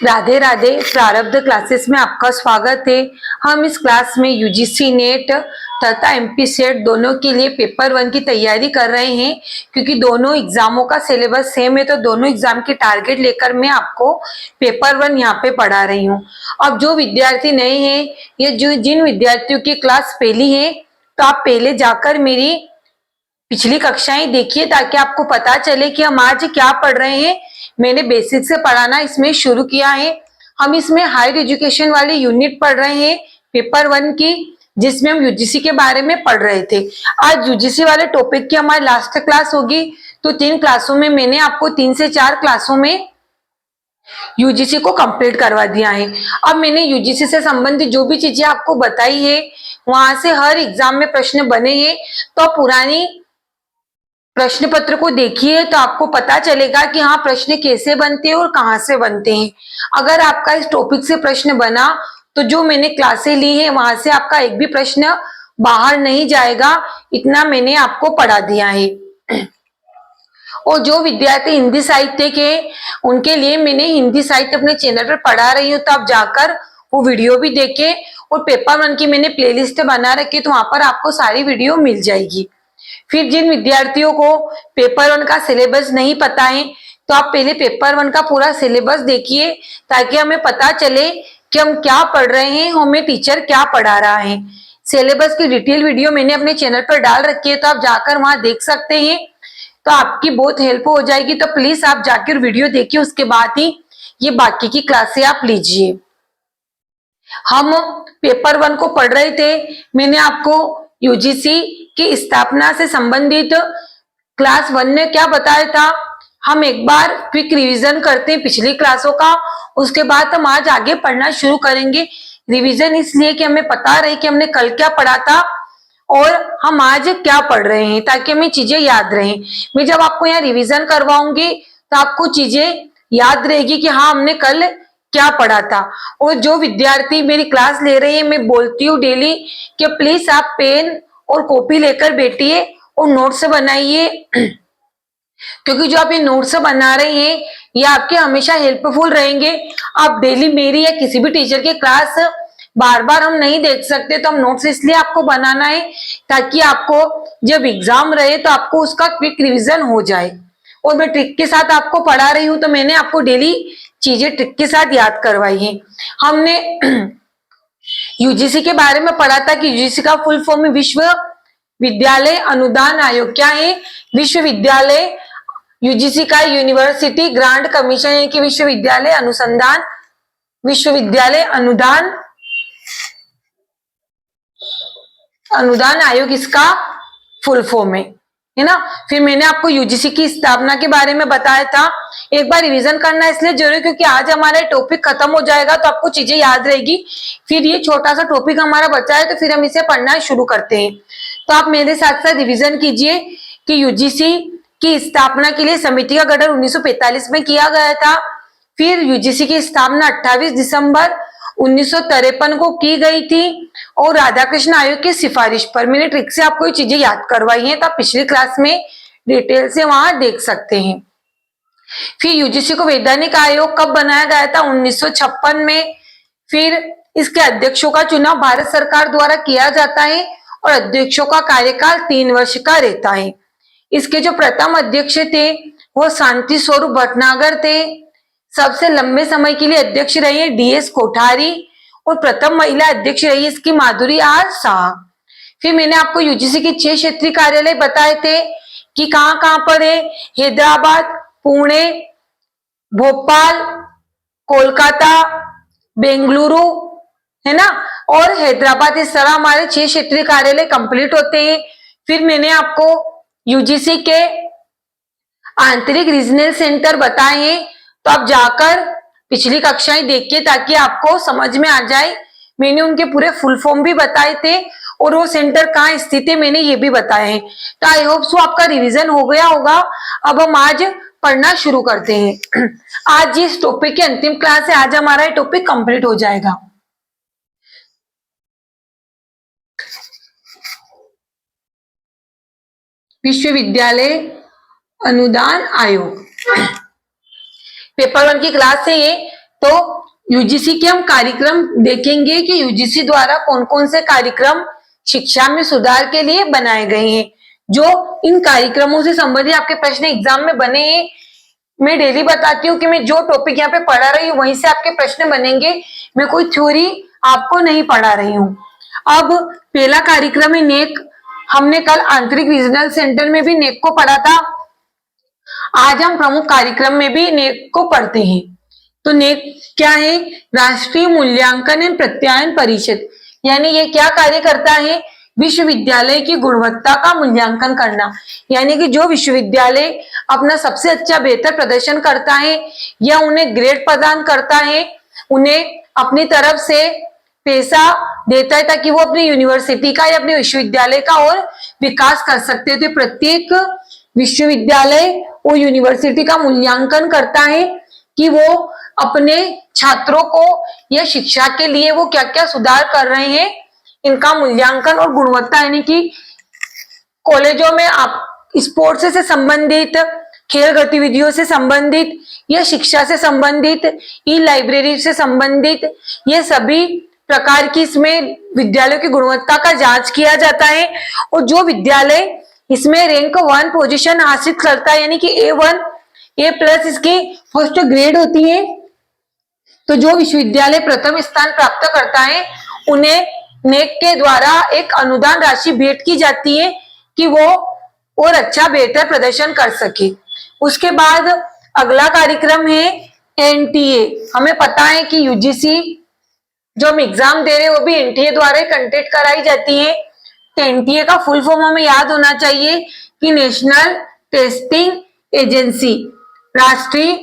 राधे राधे। प्रारब्ध क्लासेस में आपका स्वागत है। हम इस क्लास में यूजीसी नेट तथा एमपी सेट दोनों के लिए पेपर 1 की तैयारी कर रहे हैं, क्योंकि दोनों एग्जामों का सिलेबस सेम है, तो दोनों एग्जाम के टारगेट लेकर मैं आपको पेपर 1 यहाँ पे पढ़ा रही हूँ। अब जो विद्यार्थी नए हैं या जो जिन विद्यार्थियों की क्लास पहली है, तो आप पहले जाकर मेरी पिछली कक्षाएं देखिए, ताकि आपको पता चले कि हम आज क्या पढ़ रहे हैं। मैंने बेसिक से पढ़ाना इसमें शुरू किया है। हम इसमें हायर एजुकेशन वाली यूनिट पढ़ रहे हैं पेपर 1 की, जिसमें हम यूजीसी के बारे में पढ़ रहे थे। आज यूजीसी वाले टॉपिक की हमारी लास्ट क्लास होगी, तो 3 क्लासों में मैंने आपको 3 से 4 क्लासों में यूजीसी को कंप्लीट करवा दिया है। अब मैंने यूजीसी से संबंधित जो भी चीजें आपको बताई है, वहां से हर एग्जाम में प्रश्न बने हैं, तो पुरानी प्रश्न पत्र को देखिए तो आपको पता चलेगा कि हाँ, प्रश्न कैसे बनते हैं और कहाँ से बनते हैं। अगर आपका इस टॉपिक से प्रश्न बना, तो जो मैंने क्लासें ली है वहां से आपका एक भी प्रश्न बाहर नहीं जाएगा, इतना मैंने आपको पढ़ा दिया है। और जो विद्यार्थी हिंदी साहित्य के, उनके लिए मैंने हिंदी साहित्य अपने चैनल पर पढ़ा रही हूँ, तो आप जाकर वो वीडियो भी देखें। और पेपर 1 की मैंने प्लेलिस्ट बना रखी, तो वहां पर आपको सारी वीडियो मिल जाएगी। फिर जिन विद्यार्थियों को पेपर 1 का सिलेबस नहीं पता है, तो आप पहले पेपर 1 का पूरा सिलेबस देखिए, ताकि हमें पता चले कि हम क्या पढ़ रहे हैं, हमें टीचर क्या पढ़ा रहा है। सिलेबस की डिटेल वीडियो मैंने अपने चैनल पर डाल रखी है, तो आप जाकर वहां देख सकते हैं, तो आपकी बहुत हेल्प हो जाएगी। तो प्लीज आप जाकर वीडियो देखिए, उसके बाद ही ये बाकी की क्लासें आप लीजिए। हम पेपर 1 को पढ़ रहे थे। मैंने आपको यूजीसी की स्थापना से संबंधित क्लास 1 ने क्या बताया था, हम एक बार क्विक रिवीजन करते हैं पिछली क्लासों का, उसके बाद हम आज आगे पढ़ना शुरू करेंगे। रिवीजन इसलिए कि हमें पता रहे कि हमने कल क्या पढ़ा था और हम आज क्या पढ़ रहे हैं, ताकि हमें चीजें याद रहें। मैं जब आपको यहाँ रिवीजन करवाऊंगी, तो आपको चीजें याद रहेगी कि हाँ, हमने कल क्या पढ़ा था। और जो विद्यार्थी मेरी क्लास ले रहे हैं, मैं बोलती हूँ डेली कि प्लीज आप पेन और कॉपी लेकर बैठिए और नोट्स बनाइए, क्योंकि जो आप ये नोट्स बना रहे हैं, ये आपके हमेशा हेल्पफुल रहेंगे। आप डेली मेरी या किसी भी टीचर की क्लास बार बार हम नहीं देख सकते, तो हम नोट्स इसलिए आपको बनाना है, ताकि आपको जब एग्जाम रहे तो आपको उसका क्विक रिवीजन हो जाए। और मैं ट्रिक के साथ आपको पढ़ा रही हूँ, तो मैंने आपको डेली चीजें ट्रिक के साथ याद करवाई है। हमने यूजीसी के बारे में पढ़ा था कि यूजीसी का फुल फॉर्म है विश्व विद्यालय अनुदान आयोग। क्या है? विश्वविद्यालय। यूजीसी का यूनिवर्सिटी ग्रांट कमीशन है कि विश्वविद्यालय अनुसंधान, विश्वविद्यालय अनुदान आयोग इसका फुल फॉर्म है ना। फिर मैंने आपको यूजीसी की स्थापना के बारे में बताया था। एक बार रिवीजन करना इसलिए जरूरी, क्योंकि आज हमारा टॉपिक खत्म हो जाएगा, तो आपको चीजें याद रहेगी। फिर ये छोटा सा टॉपिक हमारा बचा है, तो फिर हम इसे पढ़ना शुरू करते हैं। तो आप मेरे साथ साथ रिवीजन कीजिए कि यूजीसी की स्थापना के लिए समिति का गठन 1945 में किया गया था। फिर यूजीसी की स्थापना 28 दिसंबर 1953 को की गई थी, और राधाकृष्ण आयोग की सिफारिश पर। मैंने ट्रिक से आपको ये चीजें याद करवाई हैं, तो आप पिछली क्लास में डिटेल से वहां देख सकते हैं। फिर यूजीसी को वैधानिक आयोग कब बनाया गया था? 1956 में। फिर इसके अध्यक्षों का चुनाव भारत सरकार द्वारा किया जाता है, और अध्यक्षों का कार्यकाल 3 वर्ष का रहता है। इसके जो प्रथम अध्यक्ष थे वो शांति स्वरूप भटनागर थे। सबसे लंबे समय के लिए अध्यक्ष रही है डीएस कोठारी, और प्रथम महिला अध्यक्ष रही है इसकी माधुरी आर शाह। फिर मैंने आपको यूजीसी के 6 क्षेत्रीय कार्यालय बताए थे कि कहाँ कहाँ पर है। हैदराबाद, पुणे, भोपाल, कोलकाता, बेंगलुरु, है ना। और हैदराबाद, इस तरह हमारे 6 क्षेत्रीय कार्यालय कंप्लीट होते हैं। फिर मैंने आपको यूजीसी के आंतरिक रीजनल सेंटर बताए हैं, तो आप जाकर पिछली कक्षाएं देखिए, ताकि आपको समझ में आ जाए। मैंने उनके पूरे फुल फॉर्म भी बताए थे, और वो सेंटर कहाँ स्थित है मैंने ये भी बताए हैं। तो आई होप सो आपका रिवीजन हो गया होगा। अब हम आज पढ़ना शुरू करते हैं। आज इस टॉपिक की अंतिम क्लास है, आज हमारा ये टॉपिक कंप्लीट हो जाएगा। विश्वविद्यालय अनुदान आयोग। पेपर 1 की क्लास है ये। तो यूजीसी के हम कार्यक्रम देखेंगे कि यूजीसी द्वारा कौन कौन से कार्यक्रम शिक्षा में सुधार के लिए बनाए गए हैं। जो इन कार्यक्रमों से संबंधित आपके प्रश्न एग्जाम में बने हैं, मैं डेली बताती हूँ कि मैं जो टॉपिक यहाँ पे पढ़ा रही हूँ वहीं से आपके प्रश्न बनेंगे, मैं कोई थ्योरी आपको नहीं पढ़ा रही हूँ। अब पहला कार्यक्रम है नेक। हमने कल आंतरिक रीजनल सेंटर में भी नेक को पढ़ा था, आज हम प्रमुख कार्यक्रम में भी नेक को पढ़ते हैं। तो नेक क्या है? राष्ट्रीय मूल्यांकन एवं प्रत्यायन परिषद, यानी ये क्या कार्य करता है? विश्वविद्यालय की गुणवत्ता का मूल्यांकन करना, यानी कि जो विश्वविद्यालय अपना सबसे अच्छा बेहतर प्रदर्शन करता है या उन्हें ग्रेड प्रदान करता है, उन्हें अपनी तरफ से पैसा देता है ताकि वो अपनी यूनिवर्सिटी का या अपने विश्वविद्यालय का और विकास कर सकते हैं। तो प्रत्येक विश्वविद्यालय वो यूनिवर्सिटी का मूल्यांकन करता है कि वो अपने छात्रों को या शिक्षा के लिए वो क्या क्या सुधार कर रहे हैं। इनका मूल्यांकन और गुणवत्ता, यानी कि कॉलेजों में आप स्पोर्ट्स से संबंधित, खेल गतिविधियों से संबंधित या शिक्षा से संबंधित, ई लाइब्रेरी से संबंधित, ये सभी प्रकार की इसमें विद्यालयों की गुणवत्ता का जांच किया जाता है। और जो विद्यालय इसमें रैंक 1 पोजीशन हासिल करता है, यानी कि A1 A+ इसकी फर्स्ट ग्रेड होती है, तो जो विश्वविद्यालय प्रथम स्थान प्राप्त करता है उन्हें नेक के द्वारा एक अनुदान राशि भेंट की जाती है कि वो और अच्छा बेहतर प्रदर्शन कर सके। उसके बाद अगला कार्यक्रम है एनटीए। हमें पता है कि यूजीसी जो हम एग्जाम दे रहे हैं वो भी एनटीए द्वारा कंडक्ट कराई जाती है। तो एनटीए का फुल फॉर्म हमें याद होना चाहिए कि नेशनल टेस्टिंग एजेंसी, राष्ट्रीय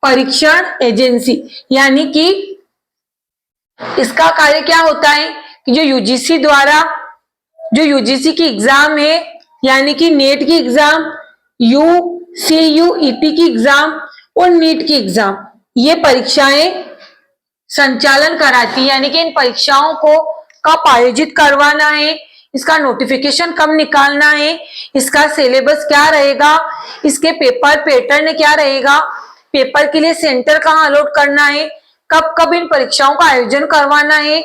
परीक्षण एजेंसी, यानी कि इसका कार्य क्या होता है कि जो यूजीसी द्वारा जो यूजीसी की एग्जाम है, यानी कि नेट की एग्जाम, यूसीयूईटी की एग्जाम और नीट की एग्जाम, ये परीक्षाएं संचालन कराती है। यानी कि इन परीक्षाओं को कब आयोजित करवाना है, इसका नोटिफिकेशन कब निकालना है, इसका सिलेबस क्या रहेगा, इसके पेपर पैटर्न क्या रहेगा, पेपर के लिए सेंटर कहाँ अलॉट करना है, कब कब इन परीक्षाओं का आयोजन करवाना है,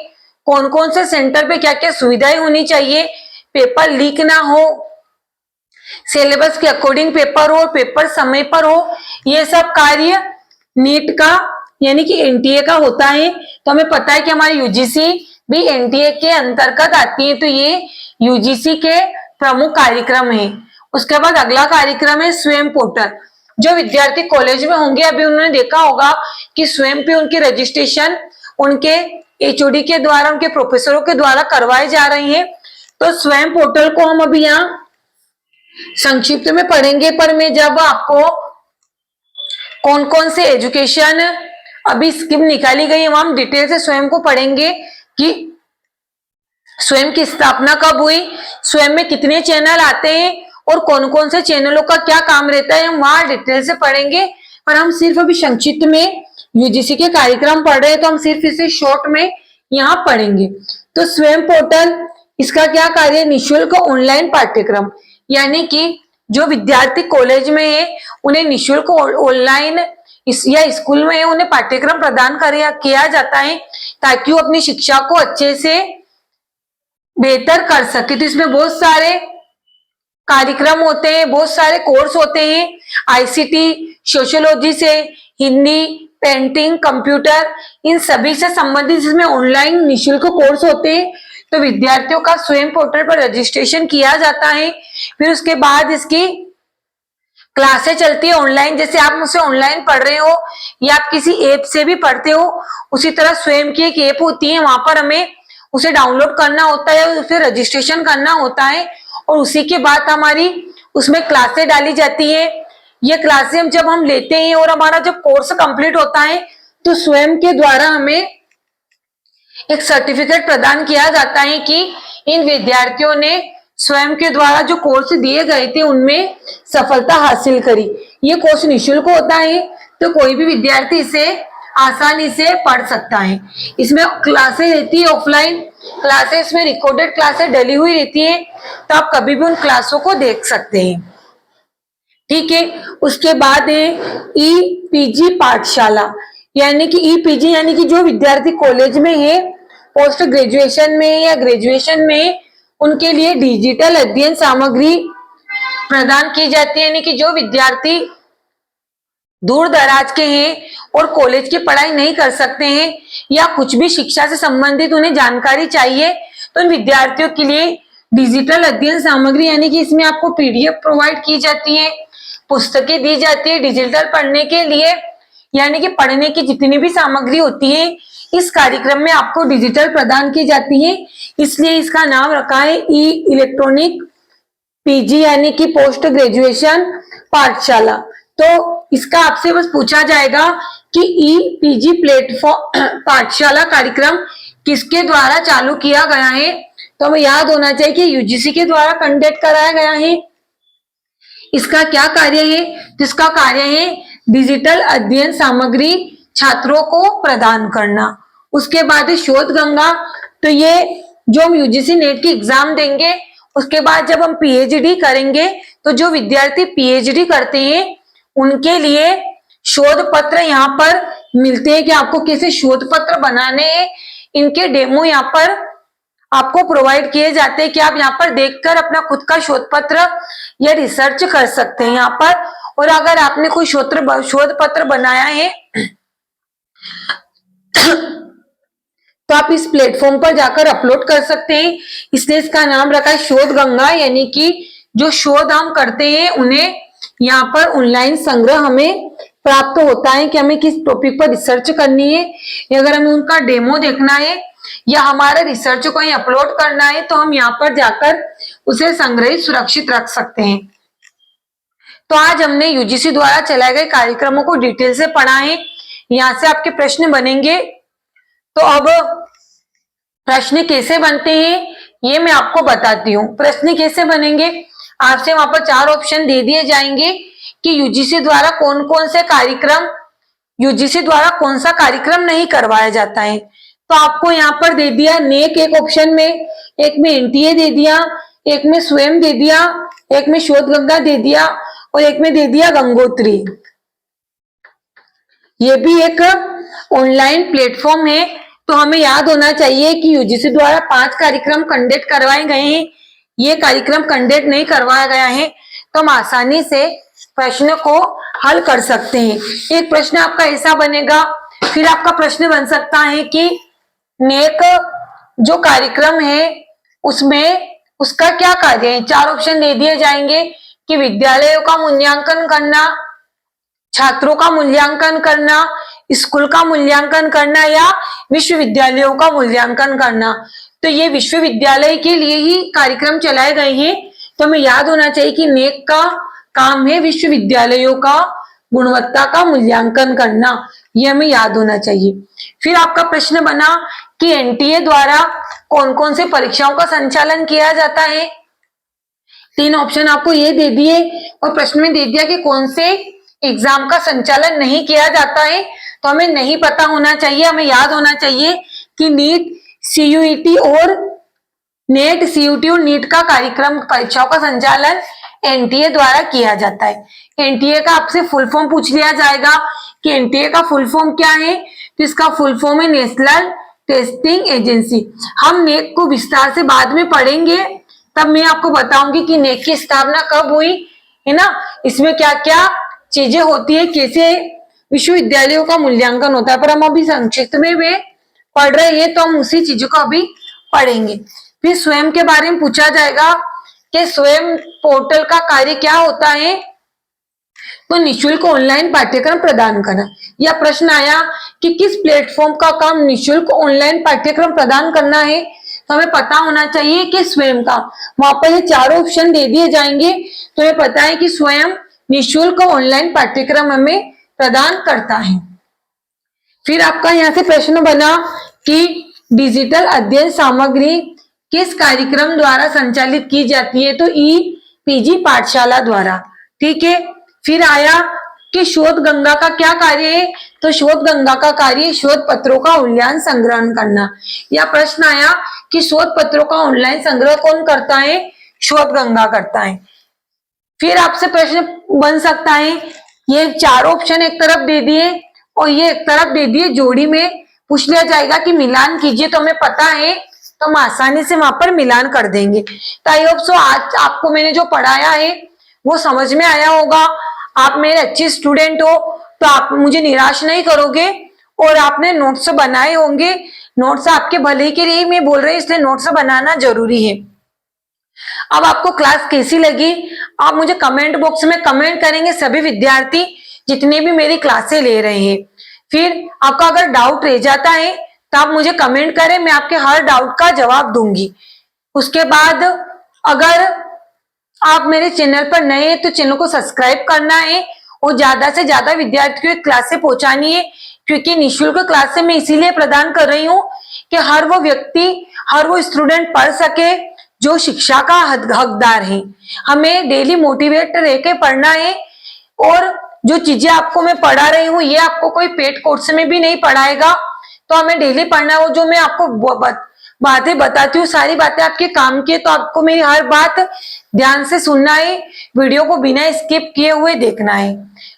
कौन कौन से सेंटर पे क्या क्या सुविधाएं होनी चाहिए, पेपर लीक ना हो, सिलेबस के अकॉर्डिंग पेपर हो, पेपर समय पर हो, ये सब कार्य नीट का यानी कि एनटीए का होता है। तो हमें पता है कि हमारी यूजीसी भी एनटीए के अंतर्गत आती है, तो ये यूजीसी के प्रमुख कार्यक्रम है। उसके बाद अगला कार्यक्रम है स्वयं पोर्टल। जो विद्यार्थी कॉलेज में होंगे अभी उन्होंने देखा होगा कि स्वयं पे उनकी रजिस्ट्रेशन उनके एचओडी के द्वारा, उनके प्रोफेसरों के द्वारा करवाए जा रही है। तो स्वयं पोर्टल को हम अभी यहाँ संक्षिप्त में पढ़ेंगे, पर मैं जब आपको कौन कौन से एजुकेशन अभी स्कीम निकाली गई है वहां हम डिटेल से स्वयं को पढ़ेंगे कि स्वयं की स्थापना कब हुई, स्वयं में कितने चैनल आते हैं और कौन कौन से चैनलों का क्या काम रहता है, हम वहां डिटेल से पढ़ेंगे। पर हम सिर्फ अभी संक्षिप्त में यूजीसी के कार्यक्रम पढ़ रहे हैं, तो हम सिर्फ इसे शॉर्ट में यहाँ पढ़ेंगे। तो स्वयं पोर्टल, इसका क्या कार्य? निःशुल्क ऑनलाइन पाठ्यक्रम, यानी कि जो विद्यार्थी कॉलेज में है उन्हें निःशुल्क ऑनलाइन या स्कूल में उन्हें पाठ्यक्रम प्रदान किया जाता है ताकि वो अपनी शिक्षा को अच्छे से बेहतर कर सके। तो इसमें बहुत सारे कार्यक्रम होते हैं, बहुत सारे कोर्स होते हैं, आईसीटी, सोशियोलॉजी से हिंदी, पेंटिंग, कंप्यूटर, इन सभी से संबंधित इसमें ऑनलाइन निःशुल्क कोर्स होते हैं। तो विद्यार्थियों का स्वयं पोर्टल पर रजिस्ट्रेशन किया जाता है, फिर उसके बाद इसकी क्लासें चलती है ऑनलाइन। जैसे आप मुझसे ऑनलाइन पढ़ रहे हो या आप किसी ऐप से भी पढ़ते हो, उसी तरह स्वयं की एक ऐप होती है, वहां पर हमें उसे डाउनलोड करना होता है, उसे रजिस्ट्रेशन करना होता है और उसी के बाद हमारी उसमें क्लासें डाली जाती है। ये क्लासें जब हम लेते हैं और हमारा जब कोर्स कंप्लीट होता है तो स्वयं के द्वारा हमें एक सर्टिफिकेट प्रदान किया जाता है कि इन विद्यार्थियों ने स्वयं के द्वारा जो कोर्स दिए गए थे उनमें सफलता हासिल करी। ये कोर्स निःशुल्क होता है, तो कोई भी विद्यार्थी इसे आसानी से पढ़ सकता है। इसमें क्लासेस रहती है ऑफलाइन क्लासेस, में रिकॉर्डेड क्लासेस डली हुई रहती है, तो आप कभी भी उन क्लासों को देख सकते हैं। ठीक है। उसके बाद है ईपीजी पाठशाला, यानी कि ईपीजी यानी कि जो विद्यार्थी कॉलेज में है, पोस्ट ग्रेजुएशन में या ग्रेजुएशन में, उनके लिए डिजिटल अध्ययन सामग्री प्रदान की जाती है। यानी कि जो विद्यार्थी दूर दराज के हैं और कॉलेज की पढ़ाई नहीं कर सकते हैं या कुछ भी शिक्षा से संबंधित उन्हें जानकारी चाहिए, तो उन विद्यार्थियों के लिए डिजिटल अध्ययन सामग्री यानी कि इसमें आपको पीडीएफ प्रोवाइड की जाती है, पुस्तकें दी जाती है डिजिटल पढ़ने के लिए, यानी कि पढ़ने की जितनी भी सामग्री होती है इस कार्यक्रम में आपको डिजिटल प्रदान की जाती है, इसलिए इसका नाम रखा है ई इलेक्ट्रॉनिक पीजी यानी कि पोस्ट ग्रेजुएशन पाठशाला। तो इसका आपसे बस पूछा जाएगा कि ई पीजी प्लेटफॉर्म पाठशाला कार्यक्रम किसके द्वारा चालू किया गया है, तो हमें याद होना चाहिए कि यूजीसी के द्वारा कंडक्ट कराया गया है। इसका क्या कार्य है, जिसका कार्य है डिजिटल अध्ययन सामग्री छात्रों को प्रदान करना। उसके बाद शोध गंगा, तो ये जो हम यूजीसी नेट की एग्जाम देंगे उसके बाद जब हम पीएचडी करेंगे तो जो विद्यार्थी पीएचडी करते हैं उनके लिए शोध पत्र यहाँ पर मिलते हैं कि आपको कैसे शोध पत्र बनाने हैं, इनके डेमो यहाँ पर आपको प्रोवाइड किए जाते हैं कि आप यहाँ पर देखकर अपना खुद का शोध पत्र या रिसर्च कर सकते हैं यहाँ पर। और अगर आपने कोई शोध पत्र बनाया है तो आप इस प्लेटफॉर्म पर जाकर अपलोड कर सकते हैं, इसलिए इसका नाम रखा है शोध गंगा, यानी कि जो शोध हम करते हैं उन्हें यहाँ पर ऑनलाइन संग्रह हमें प्राप्त होता है कि हमें किस टॉपिक पर रिसर्च करनी है, या अगर हमें उनका डेमो देखना है या हमारे रिसर्च को कहीं अपलोड करना है तो हम यहाँ पर जाकर उसे संग्रहित सुरक्षित रख सकते हैं। तो आज हमने यूजीसी द्वारा चलाए गए कार्यक्रमों को डिटेल से पढ़ा है, यहाँ से आपके प्रश्न बनेंगे। तो अब प्रश्न कैसे बनते हैं ये मैं आपको बताती हूँ। प्रश्न कैसे बनेंगे, आपसे वहां पर 4 ऑप्शन दे दिए जाएंगे कि यूजीसी द्वारा कौन कौन से कार्यक्रम, यूजीसी द्वारा कौन सा कार्यक्रम नहीं करवाया जाता है। तो आपको यहाँ पर दे दिया नेक एक ऑप्शन में, एक में एनटीए दे दिया, एक में स्वयं दे दिया, एक में शोध गंगा दे दिया और एक में दे दिया गंगोत्री। ये भी एक ऑनलाइन प्लेटफॉर्म है, तो हमें याद होना चाहिए कि यूजीसी द्वारा 5 कार्यक्रम कंडक्ट करवाए गए हैं, ये कार्यक्रम कंडक्ट नहीं करवाया गया है, तो हम आसानी से प्रश्न को हल कर सकते हैं। एक प्रश्न आपका ऐसा बनेगा, फिर आपका प्रश्न बन सकता है कि नेक जो कार्यक्रम है उसमें उसका क्या कार्य है। 4 ऑप्शन दे दिए जाएंगे कि विद्यालयों का मूल्यांकन करना, छात्रों का मूल्यांकन करना, स्कूल का मूल्यांकन करना या विश्वविद्यालयों का मूल्यांकन करना। तो ये विश्वविद्यालय के लिए ही कार्यक्रम चलाए गए हैं, तो हमें याद होना चाहिए कि नेक का काम है विश्वविद्यालयों का गुणवत्ता का मूल्यांकन करना, ये हमें याद होना चाहिए। फिर आपका प्रश्न बना कि एनटीए द्वारा कौन कौन से परीक्षाओं का संचालन किया जाता है। 3 ऑप्शन आपको ये दे दिए और प्रश्न में दे दिया कि कौन से एग्जाम का संचालन नहीं किया जाता है, तो हमें नहीं पता होना चाहिए, हमें याद होना चाहिए कि नीट सीयूईटी और नेट सीयूटी और नीट का कार्यक्रम परीक्षाओं का संचालन एनटीए द्वारा किया जाता है। एनटीए का आपसे फुल फॉर्म पूछ लिया जाएगा कि एनटीए का फुल फॉर्म क्या है, तो इसका फुल फॉर्म है नेशनल टेस्टिंग एजेंसी। हम नेक को विस्तार से बाद में पढ़ेंगे, तब मैं आपको बताऊंगी कि नेक की स्थापना कब हुई है ना, इसमें क्या क्या चीजें होती है, कैसे विश्वविद्यालयों का मूल्यांकन होता है, पर हम अभी संक्षिप्त में वे पढ़ रहे हैं तो हम उसी चीजों को अभी पढ़ेंगे। फिर स्वयं के बारे में पूछा जाएगा कि स्वयं पोर्टल का कार्य क्या होता है, तो निशुल्क ऑनलाइन पाठ्यक्रम प्रदान करना। यह प्रश्न आया कि किस प्लेटफॉर्म का काम निशुल्क ऑनलाइन पाठ्यक्रम प्रदान करना है, तो हमें पता होना चाहिए कि स्वयं का। वहां पर ये 4 ऑप्शन दे दिए जाएंगे, तो हमें पता है कि स्वयं निशुल्क ऑनलाइन पाठ्यक्रम हमें प्रदान करता है। फिर आपका यहाँ से प्रश्न बना कि डिजिटल अध्ययन सामग्री किस कार्यक्रम द्वारा संचालित की जाती है, तो ईपीजी पाठशाला द्वारा। ठीक है। फिर आया कि शोध गंगा का क्या कार्य है, तो शोध गंगा का कार्य शोध पत्रों का ऑनलाइन संग्रहण करना। यह प्रश्न आया कि शोध पत्रों का ऑनलाइन संग्रह कौन करता है, शोध गंगा करता है। फिर आपसे प्रश्न बन सकता है। ये 4 ऑप्शन एक तरफ दे दिए और ये एक तरफ दे दिए, जोड़ी में पूछ लिया जाएगा कि मिलान कीजिए, तो हमें पता है तो हम आसानी से वहां पर मिलान कर देंगे। तो आई होप सो आज आपको मैंने जो पढ़ाया है वो समझ में आया होगा। आप मेरे अच्छे स्टूडेंट हो तो आप मुझे निराश नहीं करोगे और आपने नोट्स बनाए होंगे। नोट्स आपके भले के लिए ही मैं बोल रही हूँ, इसलिए नोट्स बनाना जरूरी है। अब आपको क्लास कैसी लगी आप मुझे कमेंट बॉक्स में कमेंट करेंगे, सभी विद्यार्थी जितने भी मेरी क्लासें ले रहे हैं। फिर आपका अगर डाउट रह जाता है तो आप मुझे कमेंट करें, मैं आपके हर डाउट का जवाब दूंगी। उसके बाद अगर आप मेरे चैनल पर नए हैं तो चैनल को सब्सक्राइब करना है और ज्यादा से ज्यादा विद्यार्थियों की क्लासें पहुंचानी है, क्योंकि निःशुल्क क्लासें मैं इसीलिए प्रदान कर रही हूँ कि हर वो व्यक्ति, हर वो स्टूडेंट पढ़ सके जो शिक्षा का हकदार है। हमें डेली मोटिवेट रह के पढ़ना है और जो चीजें आपको मैं पढ़ा रही हूँ ये आपको कोई पेड कोर्स में भी नहीं पढ़ाएगा, तो हमें डेली पढ़ना है। वो जो मैं आपको बातें बताती हूँ सारी बातें आपके काम की है, तो आपको मेरी हर बात ध्यान से सुनना है, वीडियो को बिना स्किप किए हुए देखना है।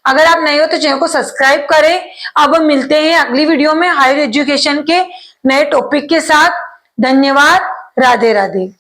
अगर आप नए हो तो चैनल को सब्सक्राइब करें। अब हम मिलते हैं अगली वीडियो में हायर एजुकेशन के नए टॉपिक के साथ। धन्यवाद। राधे राधे।